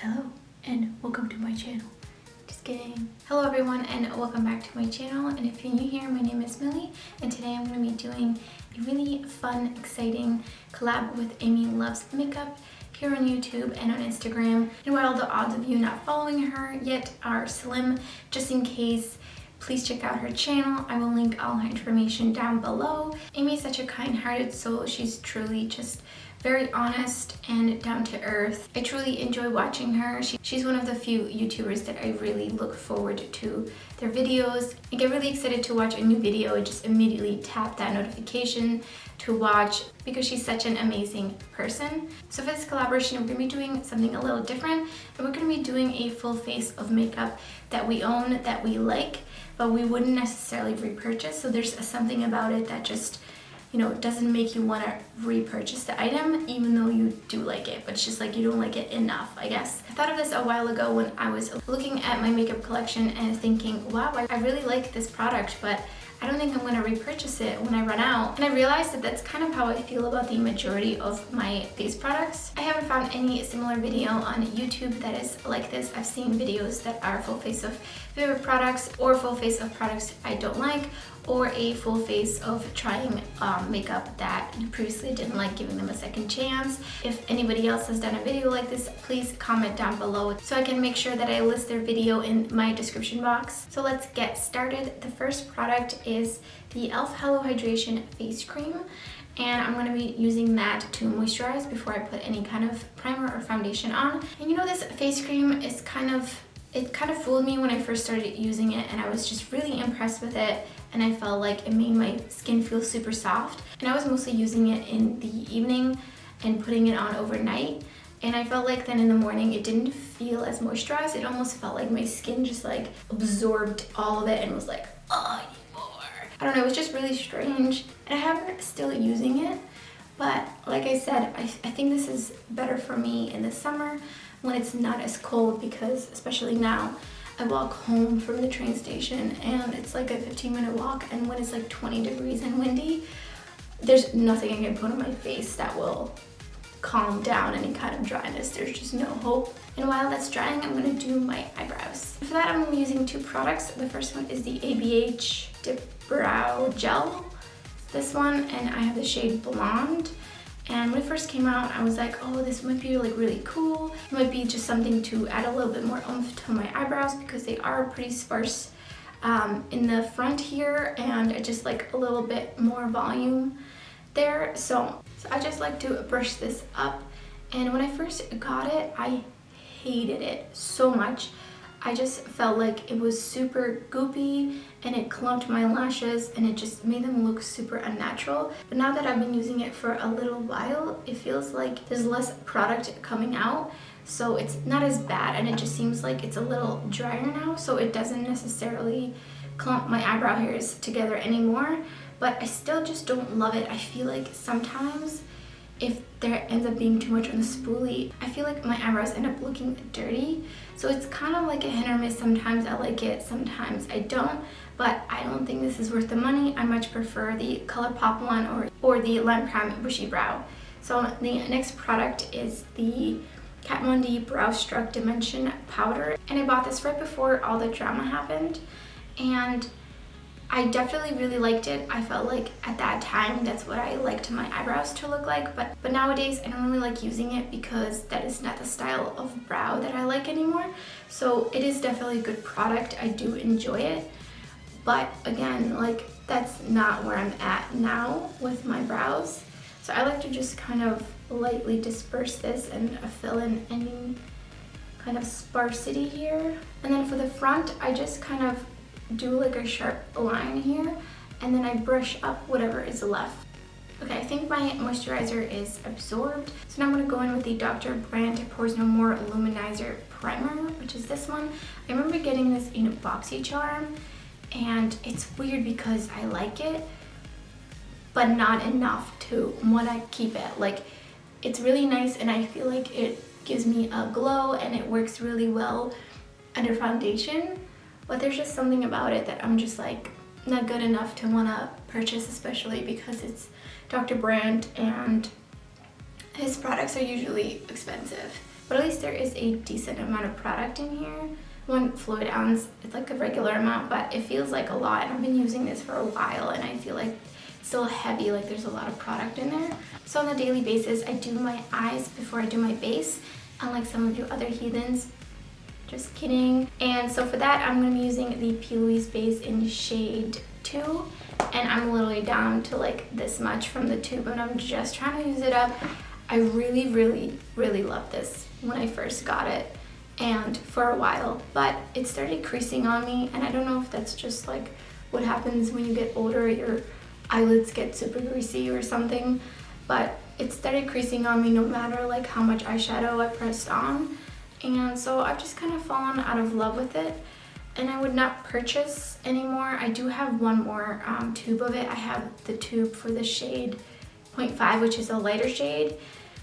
Hello and welcome to my channel. Just kidding. Hello everyone and welcome back to my channel, and if you're new here, my name is Millie and today I'm going to be doing a really fun, exciting collab with AmyLovesMakeup here on YouTube and on Instagram. And while the odds of you not following her yet are slim, just in case, please check out her channel. I will link all her information down below. Amy is such a kind-hearted soul. She's truly just very honest and down to earth. I truly enjoy watching her. She's one of the few YouTubers that I really look forward to their videos. I get really excited to watch a new video and just immediately tap that notification to watch because she's such an amazing person. So for this collaboration, we're gonna be doing something a little different, and we're gonna be doing a full face of makeup that we own, that we like, but we wouldn't necessarily repurchase. So there's something about it that just, you know, doesn't make you want to repurchase the item even though you do like it, but it's just like you don't like it enough, I guess. I thought of this a while ago when I was looking at my makeup collection and thinking, wow, I really like this product, but I don't think I'm going to repurchase it when I run out. And I realized that that's kind of how I feel about the majority of my face products. I haven't found any similar video on YouTube that is like this. I've seen videos that are full face of favorite products, or full face of products I don't like, or a full face of trying makeup that you previously didn't like, giving them a second chance. If anybody else has done a video like this, please comment down below so I can make sure that I list their video in my description box. So let's get started. The first product is the e.l.f. Helloo Hydration Face Cream, and I'm going to be using that to moisturize before I put any kind of primer or foundation on. And you know, this face cream is it kind of fooled me when I first started using it, and I was just really impressed with it, and I felt like it made my skin feel super soft. And I was mostly using it in the evening and putting it on overnight, and I felt like then in the morning it didn't feel as moisturized. It almost felt like my skin just like absorbed all of it and was like, oh, I need more. I don't know, it was just really strange, and I have still using it, but like I said, I think this is better for me in the summer when it's not as cold, because especially now I walk home from the train station and it's like a 15-minute walk, and when it's like 20 degrees and windy, there's nothing I can put on my face that will calm down any kind of dryness. There's just no hope. And while that's drying, I'm going to do my eyebrows. For that, I'm using two products. The first one is the ABH Dip Brow Gel, this one, and I have the shade Blonde. And when it first came out, I was like, oh, this might be like really cool. It might be just something to add a little bit more oomph to my eyebrows because they are pretty sparse in the front here, and I just like a little bit more volume there. So I just like to brush this up. And when I first got it, I hated it so much. I just felt like it was super goopy and it clumped my lashes and it just made them look super unnatural. But now that I've been using it for a little while, it feels like there's less product coming out, so it's not as bad, and it just seems like it's a little drier now, so it doesn't necessarily clump my eyebrow hairs together anymore. But I still just don't love it. I feel like sometimes if there ends up being too much on the spoolie, I feel like my eyebrows end up looking dirty. So it's kind of like a hit or miss. Sometimes I like it, sometimes I don't, but I don't think this is worth the money. I much prefer the Colourpop one or the Lime Crime Bushy Brow. So the next product is the Kat Von D Brow Struck Dimension Powder, and I bought this right before all the drama happened, and I definitely really liked it. I felt like at that time that's what I liked my eyebrows to look like, but nowadays I don't really like using it because that is not the style of brow that I like anymore. So it is definitely a good product. I do enjoy it, but again, like, that's not where I'm at now with my brows. So I like to just kind of lightly disperse this and fill in any kind of sparsity here. And then for the front, I just kind of do like a sharp line here, and then I brush up whatever is left. Okay, I think my moisturizer is absorbed, so now I'm going to go in with the Dr. Brandt Pores No More Luminizer Primer, which is this one. I remember getting this in a BoxyCharm, and it's weird because I like it, but not enough to want to keep it. Like, it's really nice, and I feel like it gives me a glow, and it works really well under foundation. But there's just something about it that I'm just like not good enough to want to purchase, especially because it's Dr. Brandt and his products are usually expensive. but at least there is a decent amount of product in here. 1 fluid ounce, it's like a regular amount, but it feels like a lot, and I've been using this for a while and I feel like it's still heavy, like there's a lot of product in there. So on a daily basis, I do my eyes before I do my base, unlike some of you other heathens. Just kidding. And so for that, I'm going to be using the P.Louise Base in shade 2, and I'm literally down to like this much from the tube, and I'm just trying to use it up. I really, really, really love this when I first got it, and for a while, but it started creasing on me, and I don't know if that's just like what happens when you get older, your eyelids get super greasy or something, but it started creasing on me no matter like how much eyeshadow I pressed on, and so I've just kind of fallen out of love with it, and I would not purchase anymore. I do have one more tube of it. I have the tube for the shade 0.5, which is a lighter shade,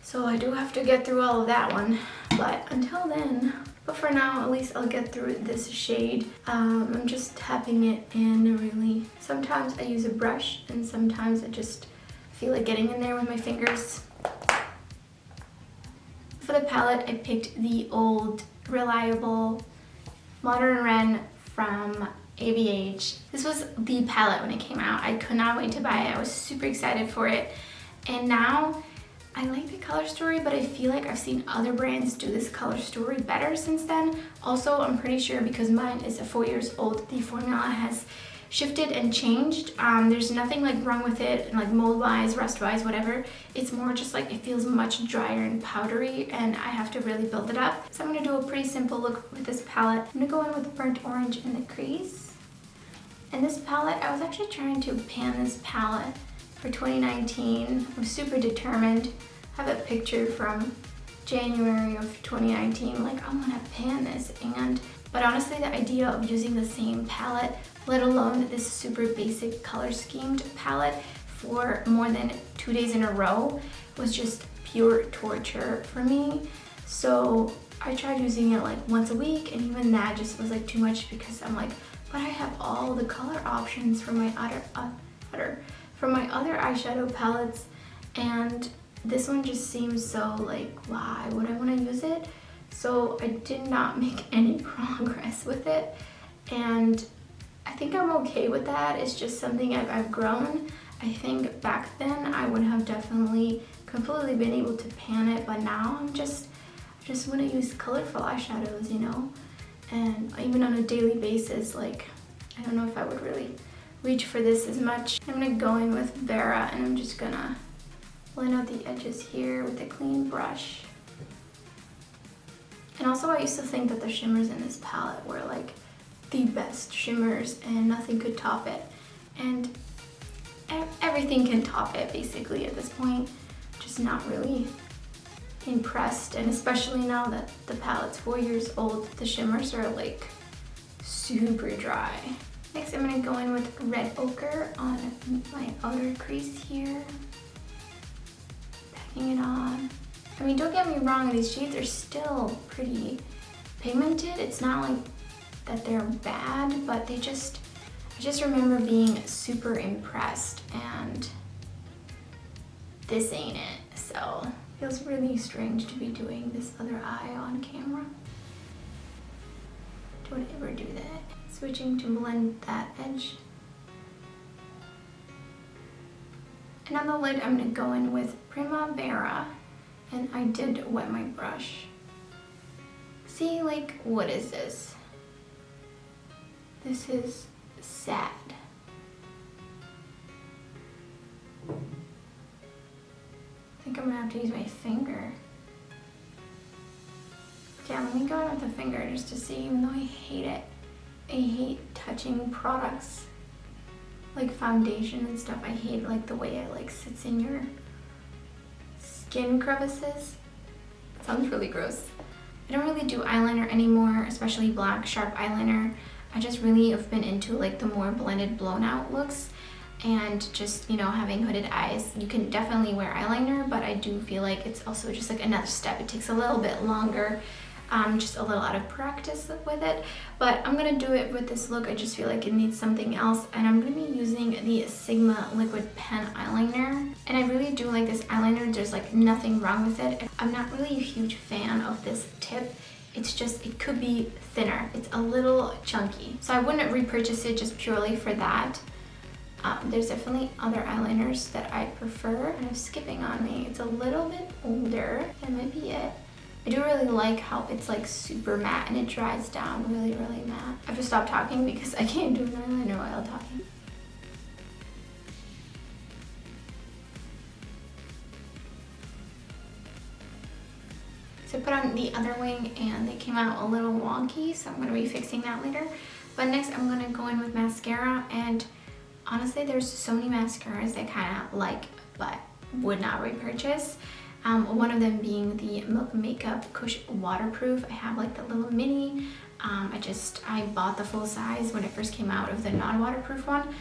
so I do have to get through all of that one, but until then, but for now at least I'll get through this shade. I'm just tapping it in really. Sometimes I use a brush and sometimes I just feel like getting in there with my fingers. For the palette, I picked the old reliable Modern Ren from ABH. This was the palette when it came out. I could not wait to buy it. I was super excited for it, and now I like the color story, but I feel like I've seen other brands do this color story better since then. Also, I'm pretty sure because mine is 4 years old, the formula has shifted and changed. There's nothing like wrong with it, like mold wise, rust wise, whatever. It's more just like it feels much drier and powdery, and I have to really build it up. So I'm gonna do a pretty simple look with this palette. I'm gonna go in with burnt orange in the crease. And this palette, I was actually trying to pan this palette for 2019. I'm super determined. I have a picture from January of 2019, like I'm gonna pan this, but honestly the idea of using the same palette, let alone this super basic color schemed palette for more than 2 days in a row, was just pure torture for me. So I tried using it like once a week, and even that just was like too much because I'm like, but I have all the color options from my other eyeshadow palettes, and this one just seems so like, why would I want to use it? So I did not make any progress with it, and I think I'm okay with that. It's just something I've grown. I think back then I would have definitely completely been able to pan it, but now I just want to use colorful eyeshadows, you know, and even on a daily basis, like I don't know if I would really reach for this as much. I'm gonna go in with Vera, and I'm just gonna line out the edges here with a clean brush. And also I used to think that the shimmers in this palette were like the best shimmers and nothing could top it. And everything can top it basically at this point. Just not really impressed, and especially now that the palette's 4 years old, the shimmers are like super dry. Next I'm gonna go in with red ochre on my outer crease here. Packing it on. I mean, don't get me wrong, these shades are still pretty pigmented. It's not like that they're bad, but I just remember being super impressed, and this ain't it. So it feels really strange to be doing this other eye on camera. Don't ever do that. Switching to blend that edge. And on the lid, I'm gonna go in with Primavera, and I did wet my brush. See, like, what is this? This is sad. I think I'm gonna have to use my finger. Yeah, let me go in with the finger just to see, even though I hate it. I hate touching products like foundation and stuff. I hate like the way it like sits in your skin crevices. It sounds really gross. I don't really do eyeliner anymore, especially black sharp eyeliner. I just really have been into like the more blended blown out looks, and just, you know, having hooded eyes. You can definitely wear eyeliner, but I do feel like it's also just like another step. It takes a little bit longer. just a little out of practice with it, but I'm gonna do it with this look. I just feel like it needs something else, and I'm gonna be using the Sigma liquid pen eyeliner, and I really do like this eyeliner. There's like nothing wrong with it. I'm not really a huge fan of this tip. It's just, it could be thinner. It's a little chunky, so I wouldn't repurchase it just purely for that. There's definitely other eyeliners that I prefer. Kind of skipping on me. It's a little bit older. That might be it. I do really like how it's like super matte and it dries down really, really matte. I have to stop talking because I can't do an eyeliner while talking. So I put on the other wing and they came out a little wonky, so I'm going to be fixing that later. But next I'm going to go in with mascara, and honestly there's so many mascaras that I kind of like but would not repurchase. One of them being the Milk Makeup Kush Waterproof. I have like the little mini. I bought the full size when it first came out of the non-waterproof one,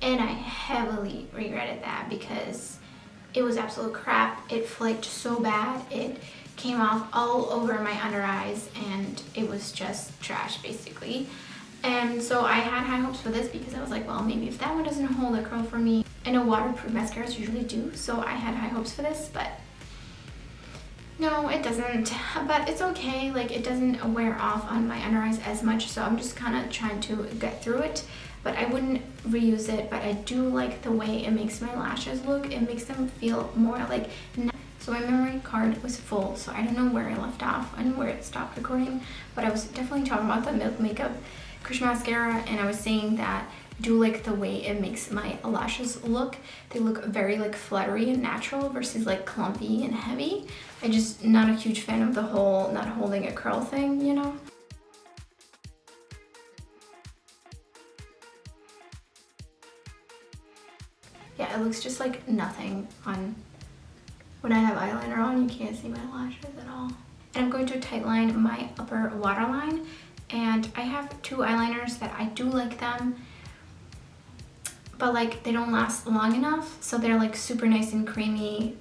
and I heavily regretted that because it was absolute crap. It flaked so bad. It came off all over my under eyes and it was just trash basically. And so I had high hopes for this because I was like, well, maybe if that one doesn't hold a curl for me. I know waterproof mascaras usually do, so I had high hopes for this, but no, it doesn't. But it's okay, like it doesn't wear off on my under eyes as much, so I'm just kind of trying to get through it. But I wouldn't reuse it, but I do like the way it makes my lashes look. It makes them feel more like... So my memory card was full, so I don't know where I left off and where it stopped recording, but I was definitely talking about the Milk Makeup Kush Mascara, and I was saying that I do like the way it makes my lashes look. They look very like fluttery and natural versus like clumpy and heavy. I'm just not a huge fan of the whole not holding a curl thing, you know? Yeah, it looks just like nothing on... When I have eyeliner on, you can't see my lashes at all. And I'm going to tightline my upper waterline. And I have two eyeliners that I do like them, but like they don't last long enough. So they're like super nice and creamy.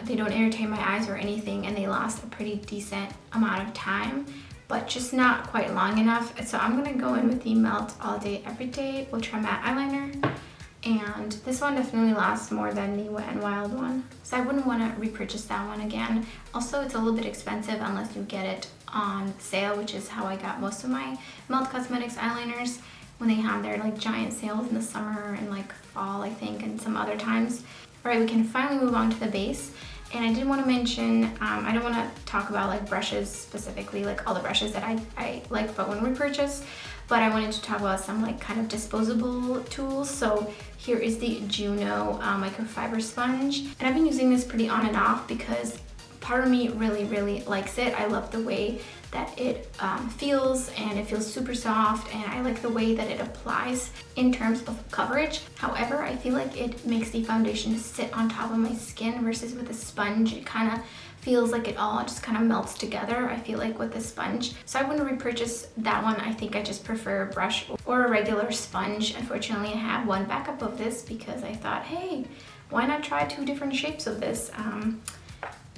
They don't irritate my eyes or anything, and they last a pretty decent amount of time, but just not quite long enough. So I'm gonna go in with the Melt All Day Everyday Ultra Matte Eyeliner. And this one definitely lasts more than the Wet n Wild one, so I wouldn't want to repurchase that one again. Also, it's a little bit expensive unless you get it on sale, which is how I got most of my Melt Cosmetics eyeliners, when they have their like giant sales in the summer and like fall, I think, and some other times. Alright, we can finally move on to the base. And I did want to mention, I don't want to talk about like brushes specifically, like all the brushes that I like but when repurchase, but I wanted to talk about some like kind of disposable tools. So here is the Juno microfiber sponge, and I've been using this pretty on and off because part of me really likes it. I love the way that it feels, and it feels super soft, and I like the way that it applies in terms of coverage. However, I feel like it makes the foundation sit on top of my skin versus with a sponge. It kind of feels like it all just kind of melts together, I feel like, with the sponge. So I wouldn't repurchase that one. I think I just prefer a brush or a regular sponge. Unfortunately, I have one backup of this because I thought, hey, why not try two different shapes of this?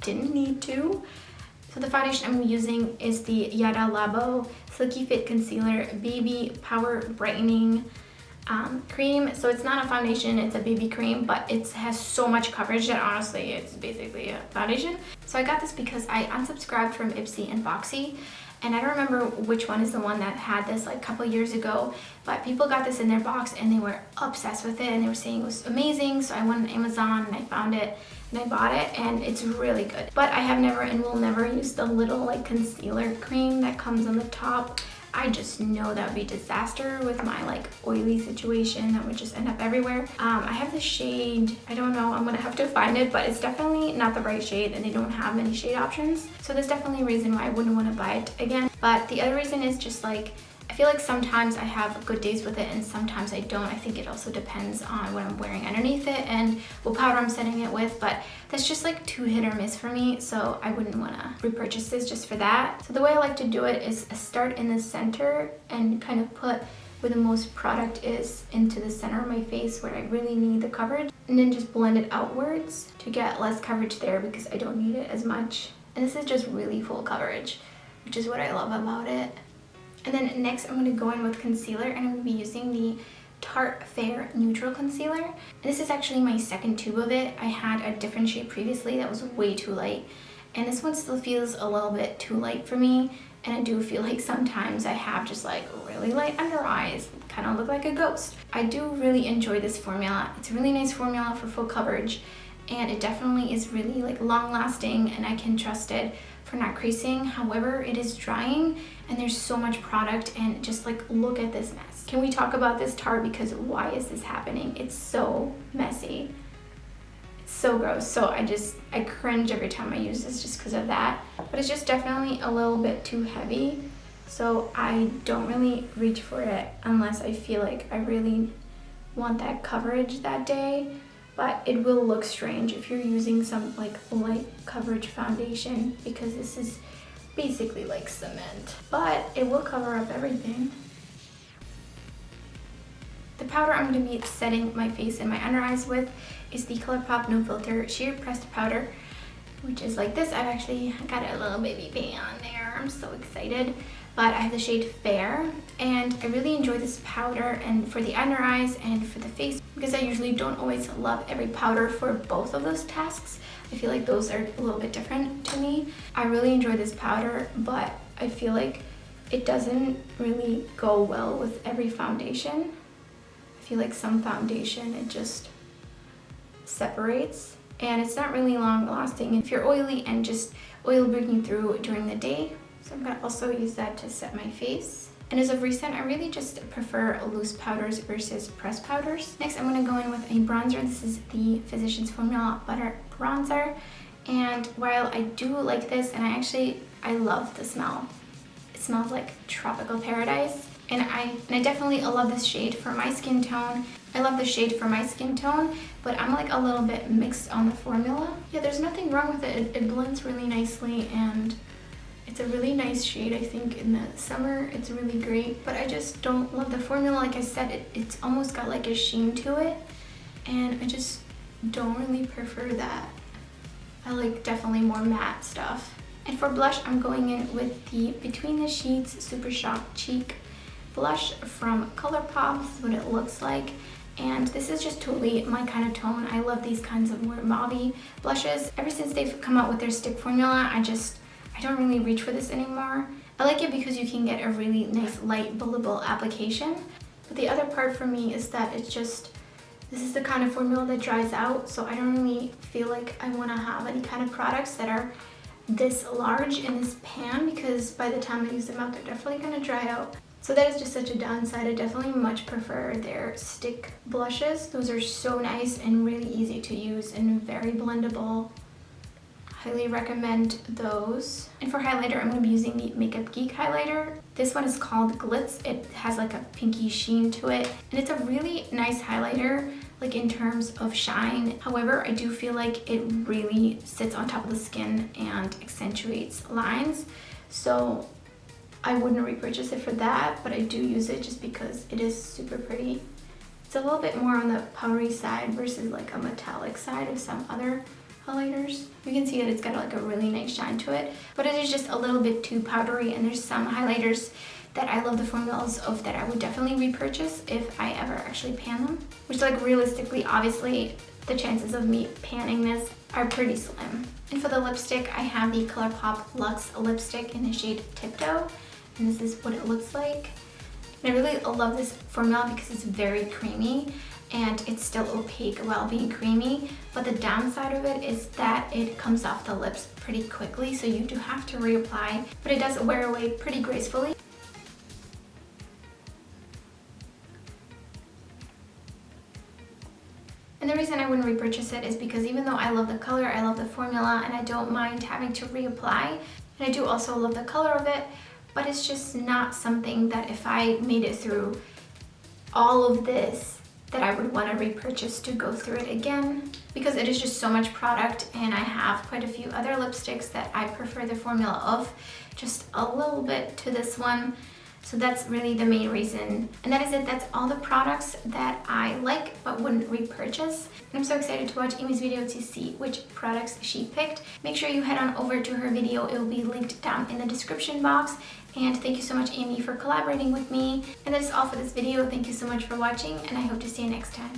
Didn't need to. So the foundation I'm using is the Yadah Labo Silky Fit Concealer Baby Power Brightening cream. So it's not a foundation, it's a baby cream, but it has so much coverage that honestly it's basically a foundation. So I got this because I unsubscribed from Ipsy and Foxy, and I don't remember which one is the one that had this like a couple years ago, but people got this in their box and they were obsessed with it and they were saying it was amazing. So I went on Amazon and I found it and I bought it, and it's really good. But I have never and will never use the little like concealer cream that comes on the top. I just know that would be disaster with my like oily situation. That would just end up everywhere. I have the shade, I don't know, I'm gonna have to find it, but it's definitely not the right shade and they don't have many shade options. So there's definitely a reason why I wouldn't want to buy it again. But the other reason is just like, I feel like sometimes I have good days with it and sometimes I don't. I think it also depends on what I'm wearing underneath it and what powder I'm setting it with, but that's just like too hit or miss for me, so I wouldn't want to repurchase this just for that. So the way I like to do it is start in the center and kind of put where the most product is into the center of my face where I really need the coverage, and then just blend it outwards to get less coverage there because I don't need it as much. And this is just really full coverage. which is what I love about it. And then next I'm going to go in with concealer, and I'm going to be using the Tarte Fair Neutral Concealer. And this is actually my second tube of it. I had a different shade previously that was way too light, and this one still feels a little bit too light for me. And I do feel like sometimes I have just like really light under eyes, kind of look like a ghost. I do really enjoy this formula. It's a really nice formula for full coverage, and it definitely is really like long lasting, and I can trust it for not creasing. However, it is drying and there's so much product, and just like look at this mess. Can we talk about this Tarte, because why is this happening? It's so messy. It's so gross. So I cringe every time I use this just because of that. But it's just definitely a little bit too heavy. So I don't really reach for it unless I feel like I really want that coverage that day. But it will look strange if you're using some like light coverage foundation, because this is basically like cement. But it will cover up everything. The powder I'm going to be setting my face and my under eyes with is the Colourpop No-Filter Sheer Pressed Powder, which is like this. I've actually got a little baby bang on there. I'm so excited. But I have the shade Fair, and I really enjoy this powder and for the under eyes and for the face, because I usually don't always love every powder for both of those tasks. I feel like those are a little bit different to me. I really enjoy this powder, but I feel like it doesn't really go well with every foundation. I feel like some foundation, it just separates, and it's not really long lasting if you're oily and just oil breaking through during the day. So I'm gonna also use that to set my face. And as of recent, I really just prefer loose powders versus pressed powders. Next, I'm gonna go in with a bronzer. This is the Physicians Formula Butter Bronzer. And while I do like this, and I love the smell. It smells like tropical paradise. And I definitely love this shade for my skin tone. I love the shade for my skin tone, but I'm like a little bit mixed on the formula. Yeah, there's nothing wrong with it. It blends really nicely, and it's a really nice shade. I think in the summer it's really great, but I just don't love the formula. Like I said, it's almost got like a sheen to it, and I just don't really prefer that. I like definitely more matte stuff. And for blush, I'm going in with the Between the Sheets Super Shock Cheek blush from Colourpop. This is what it looks like, and this is just totally my kind of tone. I love these kinds of more mauve blushes. Ever since they've come out with their stick formula, I don't really reach for this anymore. I like it because you can get a really nice light buildable application, but the other part for me is that this is the kind of formula that dries out, so I don't really feel like I want to have any kind of products that are this large in this pan, because by the time I use them out, they're definitely going to dry out. So that is just such a downside. I definitely much prefer their stick blushes. Those are so nice and really easy to use and very blendable. Highly recommend those. And for highlighter, I'm going to be using the Makeup Geek highlighter. This one is called Glitz. It has like a pinky sheen to it, and it's a really nice highlighter, like in terms of shine. However, I do feel like it really sits on top of the skin and accentuates lines. So I wouldn't repurchase it for that, but I do use it just because it is super pretty. It's a little bit more on the powdery side versus like a metallic side of some other highlighters. You can see that it's got like a really nice shine to it, but it is just a little bit too powdery, and there's some highlighters that I love the formulas of that I would definitely repurchase if I ever actually pan them, which like realistically, obviously, the chances of me panning this are pretty slim. And for the lipstick, I have the Colourpop Lux Lipstick in the shade Tiptoe, and this is what it looks like. And I really love this formula because it's very creamy and it's still opaque while being creamy, but the downside of it is that it comes off the lips pretty quickly, so you do have to reapply, but it does wear away pretty gracefully. And the reason I wouldn't repurchase it is because even though I love the color, I love the formula, and I don't mind having to reapply, and I do also love the color of it, but it's just not something that if I made it through all of this, that I would want to repurchase to go through it again, because it is just so much product, and I have quite a few other lipsticks that I prefer the formula of just a little bit to this one. So that's really the main reason. And that is it. That's all the products that I like but wouldn't repurchase. And I'm so excited to watch Amy's video to see which products she picked. Make sure you head on over to her video. It will be linked down in the description box. And thank you so much, Amy, for collaborating with me. And that is all for this video. Thank you so much for watching, and I hope to see you next time.